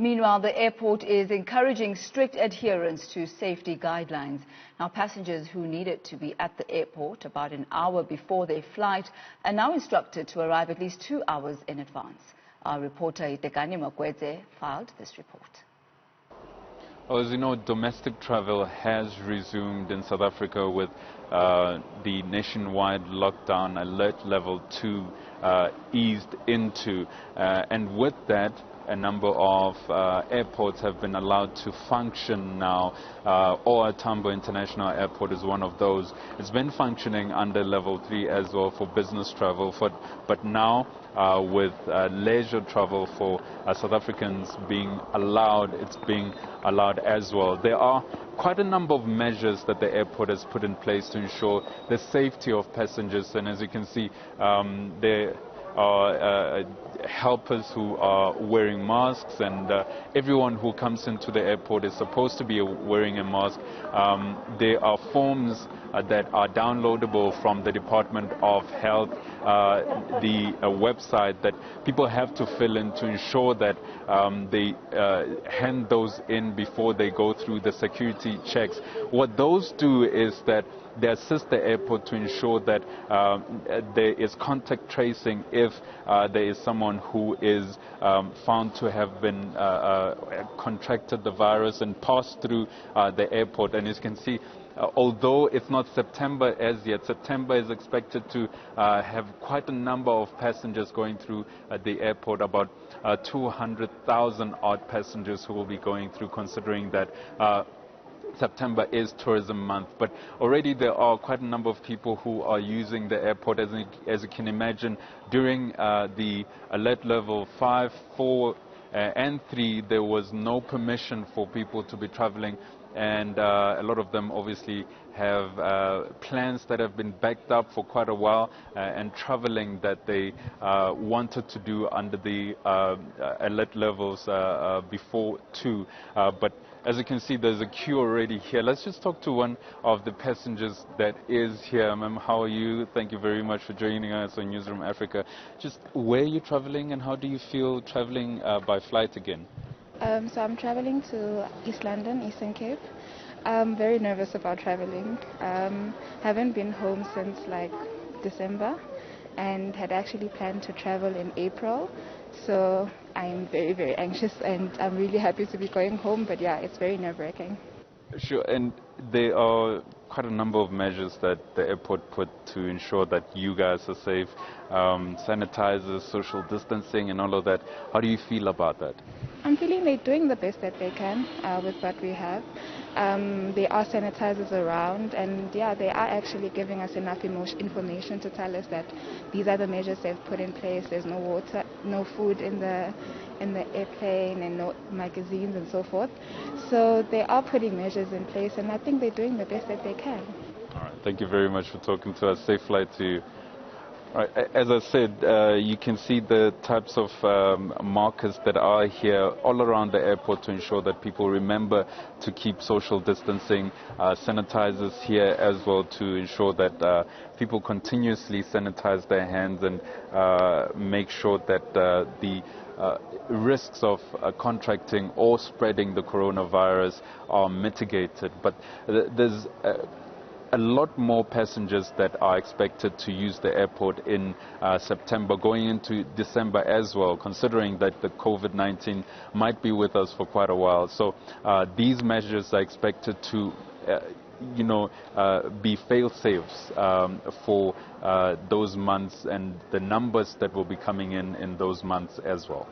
Meanwhile, the airport is encouraging strict adherence to safety guidelines. Now, passengers who needed to be at the airport about an hour before their flight are now instructed to arrive at least 2 hours in advance. Our reporter Hitekani Magwedze filed this report. Well, as you know, domestic travel has resumed in South Africa with the nationwide lockdown alert level 2 eased into. And with that, a number of airports have been allowed to function now. Or Tambo International Airport is one of those. It's been functioning under level 3 as well for business travel, but now with leisure travel for South Africans being allowed, it's being allowed as well. There are quite a number of measures that the airport has put in place to ensure the safety of passengers, and as you can see, there are helpers who are wearing masks, and everyone who comes into the airport is supposed to be wearing a mask. There are forms that are downloadable from the Department of Health, the website that people have to fill in to ensure that they hand those in before they go through the security checks. What those do is that they assist the airport to ensure that there is contact tracing if there is someone who is found to have been contracted the virus and passed through the airport. And as you can see, although it's not September as yet, September is expected to have quite a number of passengers going through the airport, about 200,000 odd passengers who will be going through, considering that September is tourism month. But already there are quite a number of people who are using the airport. As you can imagine, during the alert level 5, 4 and 3, there was no permission for people to be traveling, and a lot of them obviously have plans that have been backed up for quite a while, and traveling that they wanted to do under the alert levels before 2. But as you can see, there's a queue already here. Let's just talk to one of the passengers that is here. Ma'am, how are you? Thank you very much for joining us on Newzroom Afrika. Just where are you traveling, and how do you feel traveling by flight again? So I'm traveling to East London, Eastern Cape. I'm very nervous about traveling. Haven't been home since like December, and had actually planned to travel in April. So I'm very, very anxious, and I'm really happy to be going home. But yeah, it's very nerve-wracking. Sure, and there are quite a number of measures that the airport put to ensure that you guys are safe. Sanitizers, social distancing and all of that. How do you feel about that? I'm feeling they're doing the best that they can with what we have. There are sanitizers around, and yeah, they are actually giving us enough information to tell us that these are the measures they've put in place. There's no water, no food in the airplane, and no magazines and so forth. So they are putting measures in place, and I think they're doing the best that they can. All right, thank you very much for talking to us. Safe flight to you. All right, as I said, you can see the types of markers that are here all around the airport to ensure that people remember to keep social distancing. Sanitizers here as well to ensure that people continuously sanitize their hands and make sure that the risks of contracting or spreading the coronavirus are mitigated. But there's a lot more passengers that are expected to use the airport in September, going into December as well, considering that the COVID-19 might be with us for quite a while. So these measures are expected to be fail-safes for those months and the numbers that will be coming in those months as well.